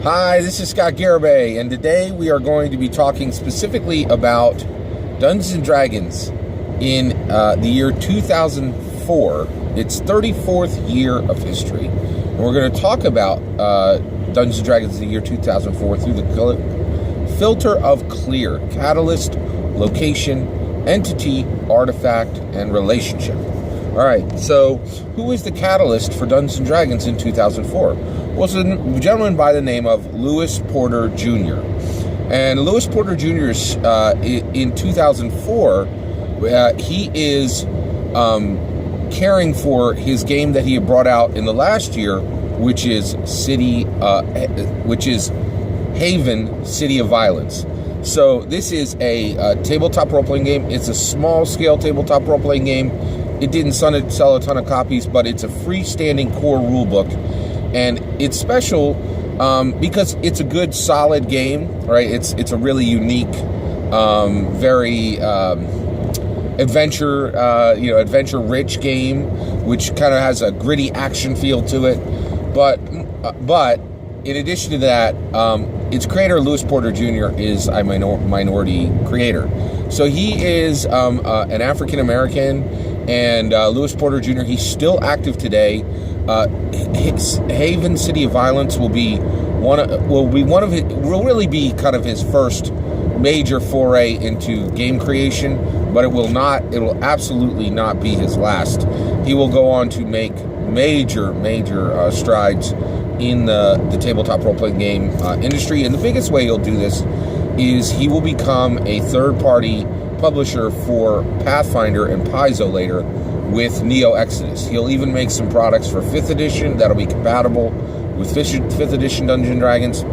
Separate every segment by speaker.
Speaker 1: Hi, this is Scott Garibay, and today we are going to be talking specifically about Dungeons & Dragons in the year 2004, its 34th year of history. And we're going to talk about Dungeons & Dragons in the year 2004 through the filter of clear: catalyst, location, entity, artifact, and relationship. All right, so who is the catalyst for Dungeons & Dragons in 2004? Well, it's a gentleman by the name of Lewis Porter Jr. And Lewis Porter Jr. is, in 2004, he is caring for his game that he had brought out in the last year, which is Haven: City of Violence. So this is a tabletop role-playing game. It's a small-scale tabletop role-playing game. It didn't sell a ton of copies, but it's a freestanding core rulebook, and it's special because it's a good, solid game. Right? It's a really unique, very adventure-rich game, which kind of has a gritty action feel to it. But in addition to that, its creator, Lewis Porter Jr., is a minority creator. So he is an African American, and Lewis Porter Jr., he's still active today. Haven: City of Violence will really be kind of his first major foray into game creation, but it will absolutely not be his last. He will go on to make major strides in the tabletop role-playing game industry, and the biggest way he'll do this is he will become a third-party publisher for Pathfinder and Paizo later with Neo Exodus. He'll even make some products for 5th edition that'll be compatible with 5th edition Dungeons & Dragons.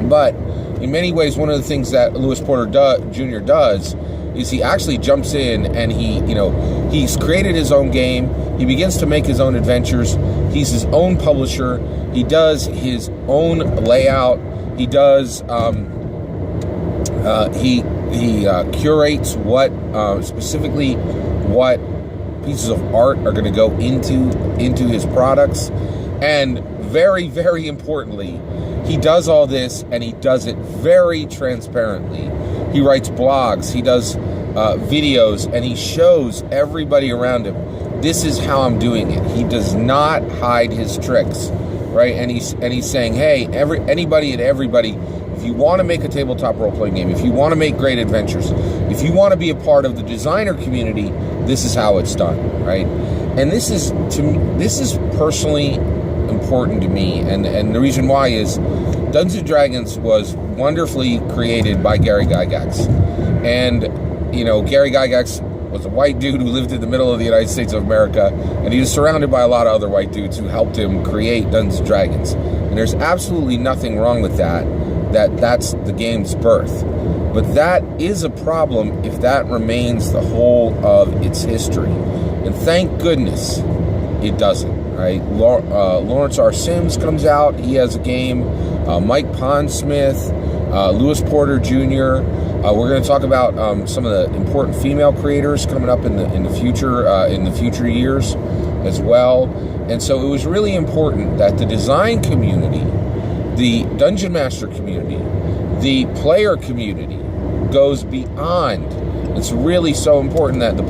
Speaker 1: But in many ways, one of the things that Lewis Porter Jr. does is he actually jumps in and he's created his own game. He begins to make his own adventures. He's his own publisher. He does his own layout. He does he curates specifically what pieces of art are going to go into his products. And very, very importantly, he does all this, and he does it very transparently. He writes blogs, he does videos, and he shows everybody around him, this is how I'm doing it. He does not hide his tricks, right? And he's saying, hey, anybody and everybody, if you want to make a tabletop role-playing game, if you want to make great adventures, if you want to be a part of the designer community, this is how it's done, right? And this is personally important to me, and the reason why is Dungeons & Dragons was wonderfully created by Gary Gygax. And, Gary Gygax was a white dude who lived in the middle of the United States of America, and he was surrounded by a lot of other white dudes who helped him create Dungeons & Dragons. And there's absolutely nothing wrong with that's the game's birth. But that is a problem if that remains the whole of its history. And thank goodness it doesn't, right? Lawrence R. Sims comes out. He has a game. Mike Pondsmith, Lewis Porter Jr. We're going to talk about some of the important female creators coming up in the future years as well. And so it was really important that the design community, the Dungeon Master community, the player community goes beyond. It's really so important that the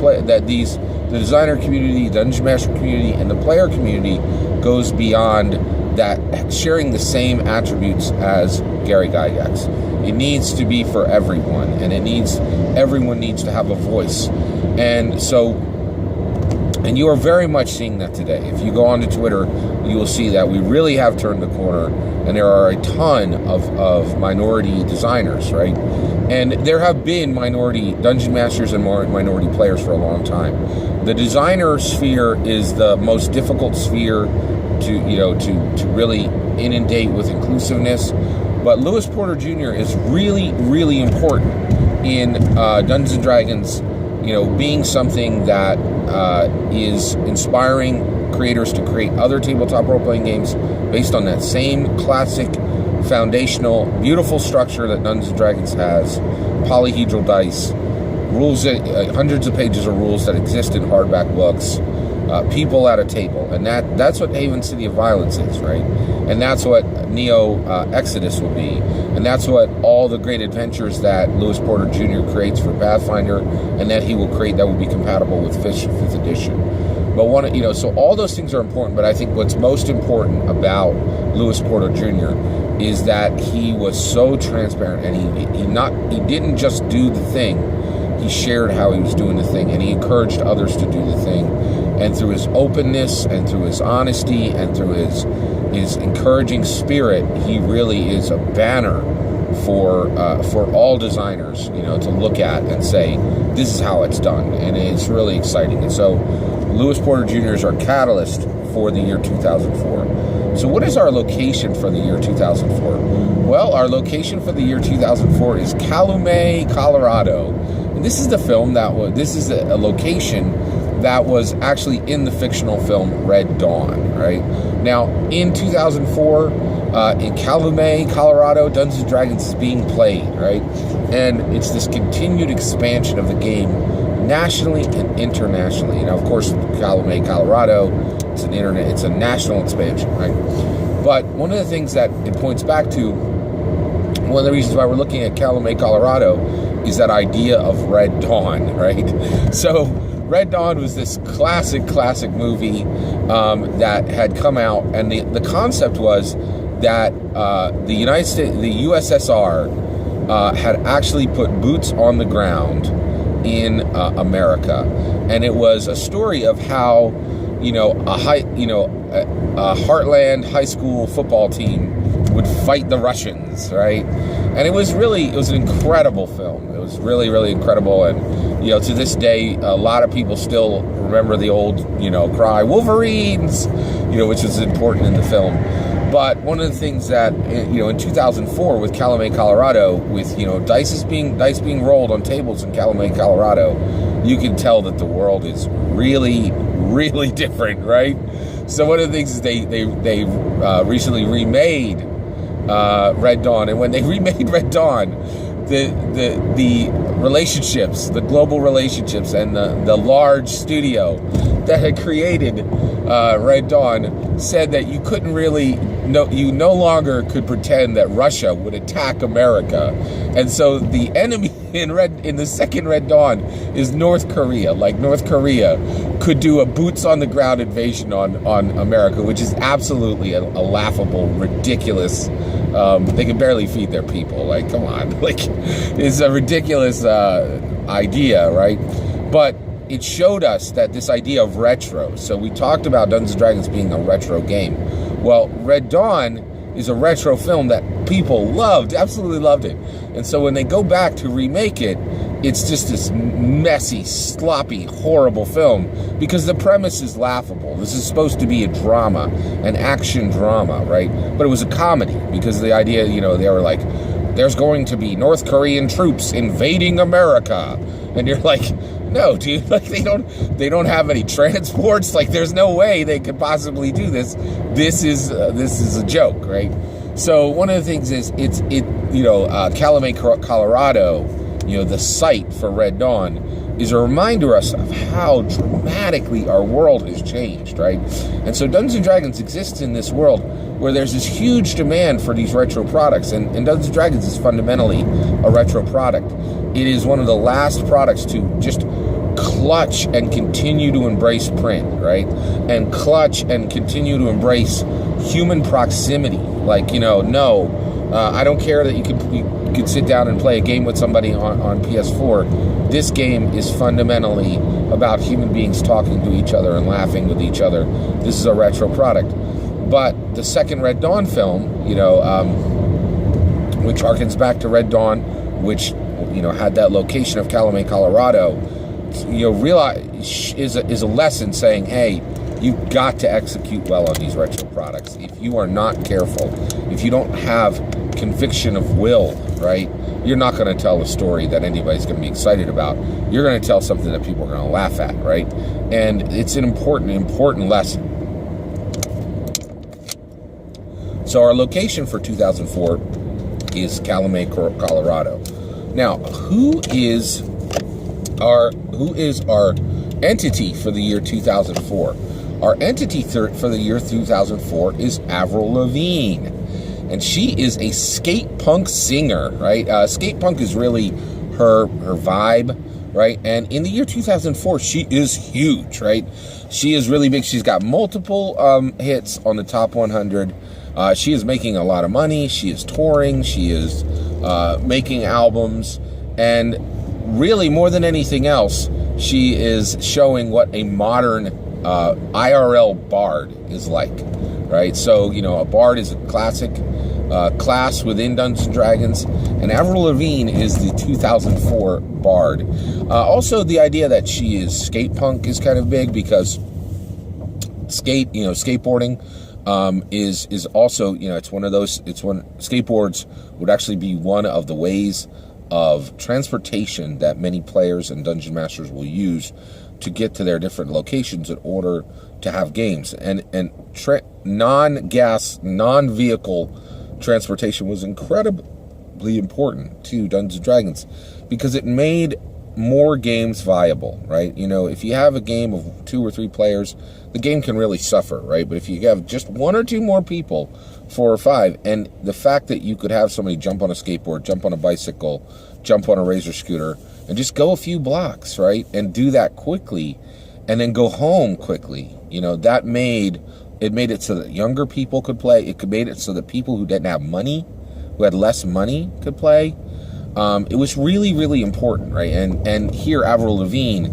Speaker 1: designer community, Dungeon Master community, and the player community goes beyond that, sharing the same attributes as Gary Gygax. It needs to be for everyone, and everyone needs to have a voice. And you are very much seeing that today. If you go onto Twitter, you will see that we really have turned the corner, and there are a ton of minority designers, right? And there have been minority Dungeon Masters and minority players for a long time. The designer sphere is the most difficult sphere to really inundate with inclusiveness. But Lewis Porter Jr. is really, really important in Dungeons & Dragons, being something that is inspiring creators to create other tabletop role-playing games based on that same classic, foundational, beautiful structure that Dungeons & Dragons has. Polyhedral dice, rules, hundreds of pages of rules that exist in hardback books, people at a table, and that's what Haven City of Violence is, right? And that's what Neo Exodus will be, and that's what all the great adventures that Lewis Porter Jr. creates for Pathfinder, and that he will create that will be compatible with 5th edition. But so all those things are important. But I think what's most important about Lewis Porter Jr. is that he was so transparent, and he didn't just do the thing. He shared how he was doing the thing, and he encouraged others to do the thing. And through his openness, and through his honesty, and through his encouraging spirit, he really is a banner for all designers, to look at and say, this is how it's done, and it's really exciting. And so, Lewis Porter Jr. is our catalyst for the year 2004. So, what is our location for the year 2004? Well, our location for the year 2004 is Calumet, Colorado. And this is the film this is a location that was actually in the fictional film Red Dawn, right? Now, in 2004, in Calumet, Colorado, Dungeons & Dragons is being played, right? And it's this continued expansion of the game nationally and internationally. Now, of course, Calumet, Colorado, it's a national expansion, right? But one of the things that it points back to, one of the reasons why we're looking at Calumet, Colorado, is that idea of Red Dawn, right? So, Red Dawn was this classic movie that had come out, and the concept was that the United States, the USSR, had actually put boots on the ground in America, and it was a story of how a Heartland high school football team would fight the Russians, right? And it was an incredible film. It was really, really incredible. And, to this day, a lot of people still remember the old, cry, Wolverines, which was important in the film. But one of the things that, in 2004 with Calumet, Colorado, with, dice being rolled on tables in Calumet, Colorado, you can tell that the world is really, really different, right? So one of the things is they recently remade Red Dawn, and when they remade Red Dawn, the relationships, the global relationships, and the large studio that had created Red Dawn said that you couldn't really, you no longer could pretend that Russia would attack America, and so the enemy in the second Red Dawn is North Korea. Like, North Korea could do a boots on the ground invasion on America, which is absolutely a laughable, ridiculous. They can barely feed their people. Like, come on, like, it's a ridiculous idea, right? But it showed us that this idea of retro. So we talked about Dungeons & Dragons being a retro game. Well, Red Dawn is a retro film that people loved, absolutely loved it. And so when they go back to remake it, it's just this messy, sloppy, horrible film because the premise is laughable. This is supposed to be a drama, an action drama, right? But it was a comedy because the idea, they were like, there's going to be North Korean troops invading America. And you're like, no, dude, like they don't have any transports. Like, there's no way they could possibly do this. This is a joke, right? So one of the things is Calumet, Colorado, the site for Red Dawn is a reminder us of how dramatically our world has changed, right? And so Dungeons & Dragons exists in this world where there's this huge demand for these retro products, and Dungeons & Dragons is fundamentally a retro product. It is one of the last products to just clutch and continue to embrace print, right? And clutch and continue to embrace human proximity. Like, I don't care that you could sit down and play a game with somebody on PS4. This game is fundamentally about human beings talking to each other and laughing with each other. This is a retro product. But the second Red Dawn film, which harkens back to Red Dawn, which, had that location of Calumet, Colorado, realize is a lesson saying, hey, you've got to execute well on these retro products. If you are not careful, if you don't have conviction of will, right, you're not going to tell a story that anybody's going to be excited about. You're going to tell something that people are going to laugh at, right? And it's an important lesson. So our location for 2004 is Calumet, Colorado. Now, who is our entity for the year 2004. Our entity for the year 2004 is Avril Lavigne. And she is a skate punk singer, right? Skate punk is really her vibe, right? And in the year 2004, she is huge, right? She is really big. She's got multiple hits on the top 100. She is making a lot of money. She is touring. She is making albums. And really, more than anything else, she is showing what a modern IRL bard is like, right? So, a bard is a classic class within Dungeons & Dragons, and Avril Lavigne is the 2004 bard. Also, the idea that she is skate punk is kind of big, because skateboarding is also, it's one of those, skateboards would actually be one of the ways of transportation that many players and dungeon masters will use to get to their different locations in order to have games. And non-gas, non-vehicle transportation was incredibly important to Dungeons & Dragons, because it made more games viable, right? If you have a game of 2 or 3 players, the game can really suffer, right? But if you have just 1 or 2 more people, 4 or 5, and the fact that you could have somebody jump on a skateboard, jump on a bicycle, jump on a razor scooter, and just go a few blocks, right? And do that quickly, and then go home quickly. That made it so that younger people could play. It made it so that people who didn't have money, who had less money, could play. It was really, really important, right? And here, Avril Lavigne,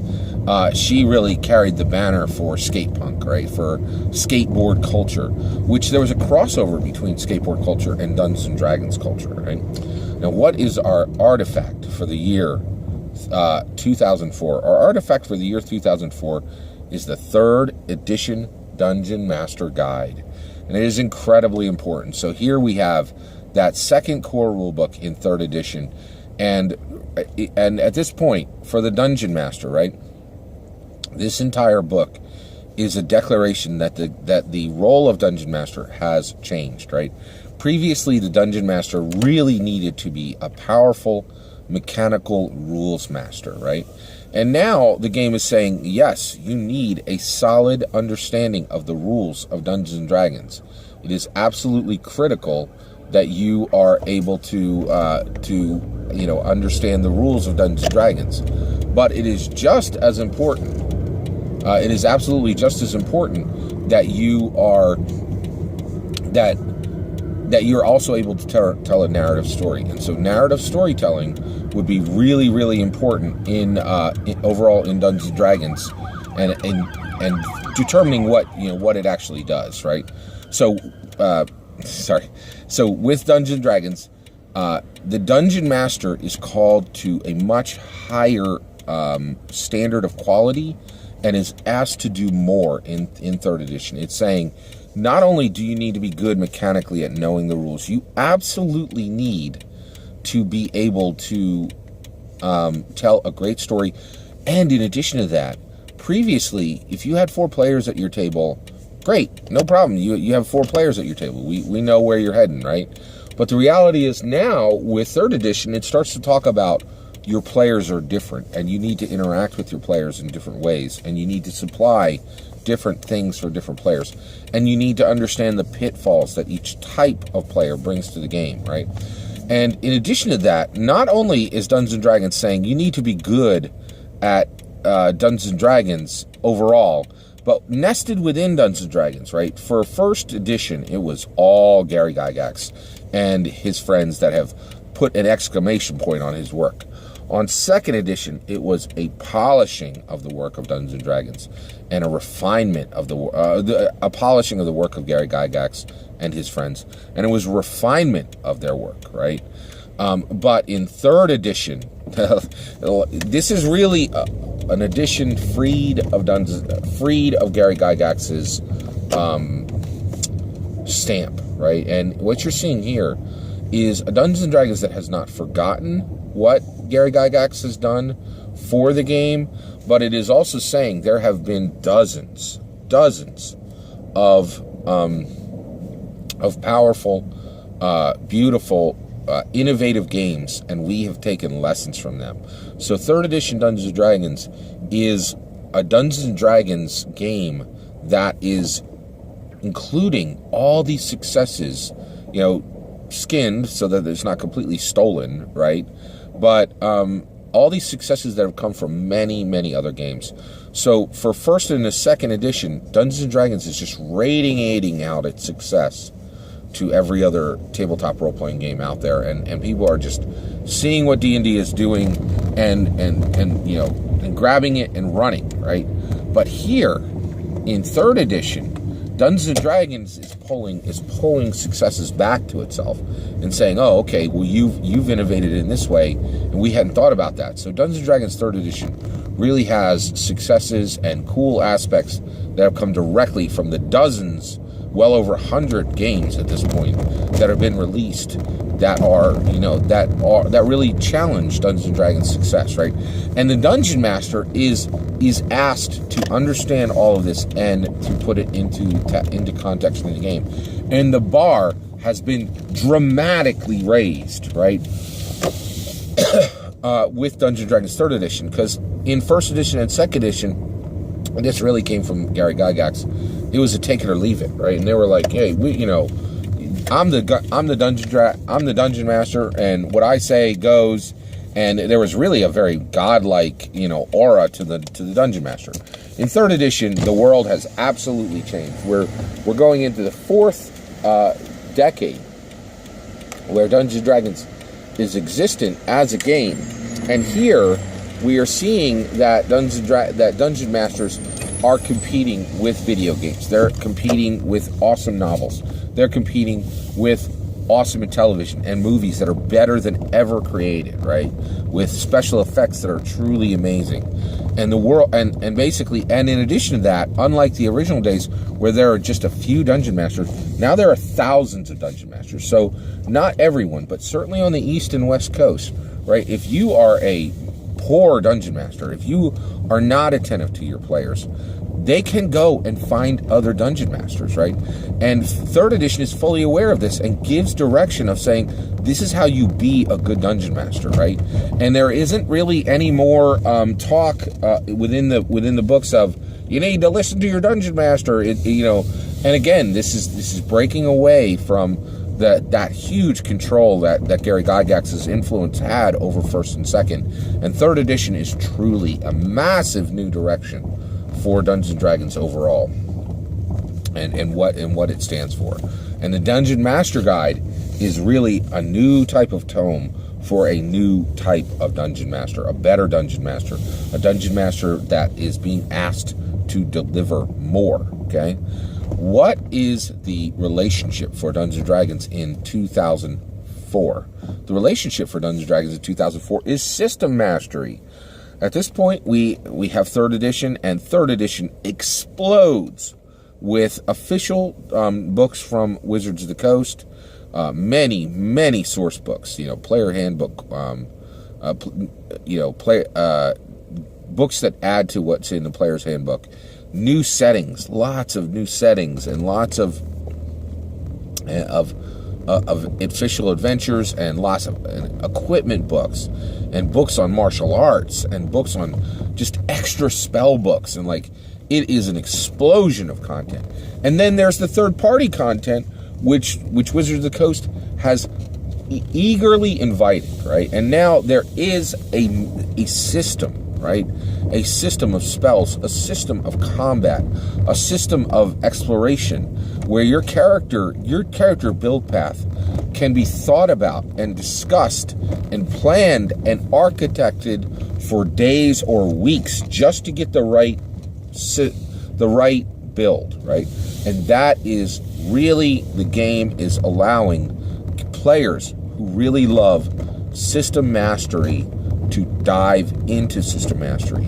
Speaker 1: she really carried the banner for skate punk, right? For skateboard culture, which there was a crossover between skateboard culture and Dungeons & Dragons culture, right? Now, what is our artifact for the year 2004? Our artifact for the year 2004 is the 3rd edition Dungeon Master Guide, and it is incredibly important. So here we have that second core rulebook in 3rd edition, and at this point, for the Dungeon Master, right, this entire book is a declaration that the role of Dungeon Master has changed, right? Previously, the Dungeon Master really needed to be a powerful mechanical rules master, right? And now the game is saying, yes, you need a solid understanding of the rules of Dungeons & Dragons. It is absolutely critical that you are able to understand the rules of Dungeons & Dragons. But it is just as important, it is absolutely just as important that you are, that you're also able to tell a narrative story. And so narrative storytelling would be really, really important in overall in Dungeons & Dragons, and determining what it actually does, right? So, So with Dungeons & Dragons, the Dungeon Master is called to a much higher standard of quality, and is asked to do more in 3rd edition. It's saying, not only do you need to be good mechanically at knowing the rules, you absolutely need to be able to tell a great story. And in addition to that, previously, if you had 4 players at your table, great, no problem. You have 4 players at your table. We know where you're heading, right? But the reality is now, with 3rd edition, it starts to talk about your players are different, and you need to interact with your players in different ways, and you need to supply different things for different players, and you need to understand the pitfalls that each type of player brings to the game, right? And in addition to that, not only is Dungeons & Dragons saying you need to be good at Dungeons & Dragons overall, but nested within Dungeons & Dragons, right? For 1st edition, it was all Gary Gygax and his friends that have put an exclamation point on his work. On 2nd edition, it was a polishing of the work of Dungeons & Dragons, and a refinement of a polishing of the work of Gary Gygax and his friends, and it was refinement of their work, right? But in 3rd edition, this is really an edition freed of Gary Gygax's stamp, right? And what you're seeing here is a Dungeons & Dragons that has not forgotten what Gary Gygax has done for the game, but it is also saying there have been dozens of powerful, beautiful, innovative games, and we have taken lessons from them. So 3rd edition Dungeons & Dragons is a Dungeons and Dragons game that is including all these successes, skinned so that it's not completely stolen, right? But all these successes that have come from many, many other games. So for first and the second edition, Dungeons and Dragons is just radiating out its success to every other tabletop role-playing game out there, and people are just seeing what D&D is doing and grabbing it and running, right? But here in third edition, Dungeons and Dragons is pulling successes back to itself and saying, "Oh, okay, well you've innovated in this way, and we hadn't thought about that." So Dungeons and Dragons third edition really has successes and cool aspects that have come directly from the dozens, well over 100 games at this point that have been released that are that really challenge Dungeons and Dragons success, right? And the Dungeon Master is asked to understand all of this and to put it into context in the game, and the bar has been dramatically raised, right? With Dungeons and Dragons third edition, because in first edition and second edition, and this really came from Gary Gygax, it was a take it or leave it, right? And they were like, "Hey, I'm the dungeon master, and what I say goes." And there was really a very godlike, aura to the dungeon master. In third edition, the world has absolutely changed. We're going into the fourth decade where Dungeons and Dragons is existent as a game, and here we are seeing that dungeon masters are competing with video games. They're competing with awesome novels. They're competing with awesome television and movies that are better than ever created, right? With special effects that are truly amazing. And the world, and in addition to that, unlike the original days where there are just a few dungeon masters, now there are thousands of dungeon masters. So not everyone, but certainly on the East and West Coast, right? If you are a poor dungeon master, if you are not attentive to your players, they can go and find other dungeon masters, right? And third edition is fully aware of this and gives direction of saying, this is how you be a good dungeon master, right? And there isn't really any more talk within the books of, you need to listen to your dungeon master, and again, this is breaking away from that huge control that Gary Gygax's influence had over first and second. And third edition is truly a massive new direction for Dungeons and Dragons overall, and what it stands for. And the Dungeon Master Guide is really a new type of tome for a new type of dungeon master, a better dungeon master, a dungeon master that is being asked to deliver more. Okay, what is the relationship for Dungeons and Dragons in 2004? The relationship for Dungeons and Dragons in 2004 is system mastery. At this point, we have third edition, and third edition explodes with official books from Wizards of the Coast, many source books, player handbook, books that add to what's in the player's handbook, new settings, lots of new settings, and lots of official adventures, and lots of equipment books, and books on martial arts, and books on just extra spell books, and it is an explosion of content. And then there's the third-party content, which Wizards of the Coast has eagerly invited, right? And now there is a system, right? A system of spells, a system of combat, a system of exploration, where your character build path can be thought about and discussed and planned and architected for days or weeks just to get the right build, right? And that is really, the game is allowing players who really love system mastery to dive into system mastery.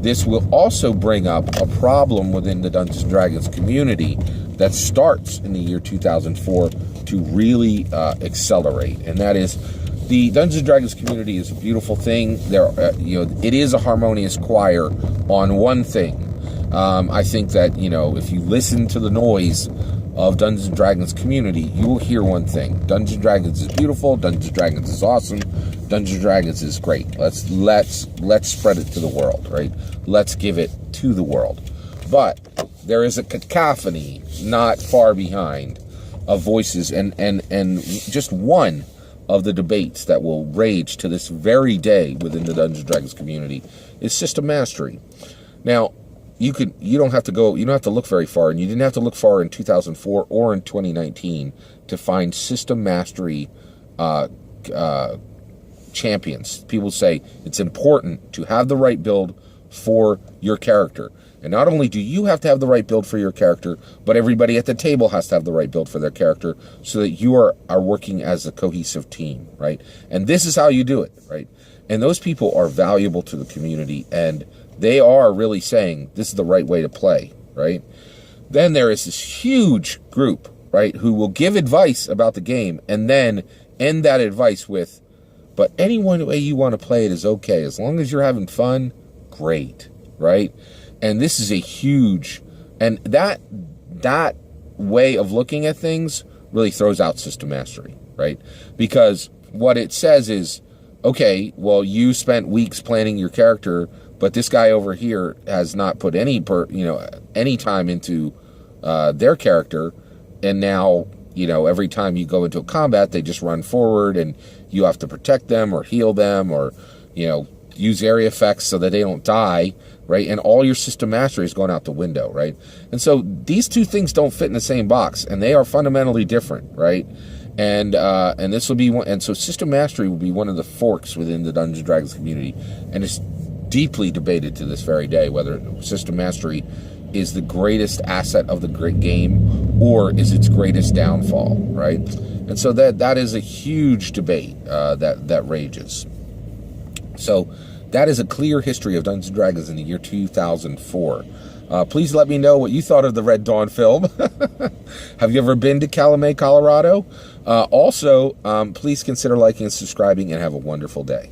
Speaker 1: This will also bring up a problem within the Dungeons & Dragons community that starts in the year 2004 to really accelerate, and that is, the Dungeons & Dragons community is a beautiful thing. It is a harmonious choir on one thing. I think that if you listen to the noise of Dungeons & Dragons community, you will hear one thing. Dungeons & Dragons is beautiful. Dungeons & Dragons is awesome. Dungeons & Dragons is great. Let's spread it to the world, right? Let's give it to the world. But there is a cacophony not far behind of voices, and just one of the debates that will rage to this very day within the Dungeons & Dragons community is system mastery. Now, you don't have to look very far, and you didn't have to look far in 2004 or in 2019 to find system mastery champions. People say it's important to have the right build for your character. And not only do you have to have the right build for your character, but everybody at the table has to have the right build for their character so that you are working as a cohesive team, right? And this is how you do it, right? And those people are valuable to the community, and they are really saying this is the right way to play, right? Then there is this huge group, right, who will give advice about the game and then end that advice with, but any one way you want to play it is okay. As long as you're having fun, great, right? And this is a huge, and that way of looking at things really throws out system mastery, right? Because what it says is, okay, well, you spent weeks planning your character, but this guy over here has not put any time into their character, and now, every time you go into a combat, they just run forward, and you have to protect them or heal them or, use area effects so that they don't die, right? And all your system mastery is going out the window, right? And so these two things don't fit in the same box, and they are fundamentally different, right? And this will be one, and so system mastery will be one of the forks within the Dungeons & Dragons community, and it's deeply debated to this very day whether system mastery is the greatest asset of the great game or is its greatest downfall, right? And so that is a huge debate that rages. So that is a clear history of Dungeons & Dragons in the year 2004. Please let me know what you thought of the Red Dawn film. Have you ever been to Calumet, Colorado? Also, please consider liking and subscribing, and have a wonderful day.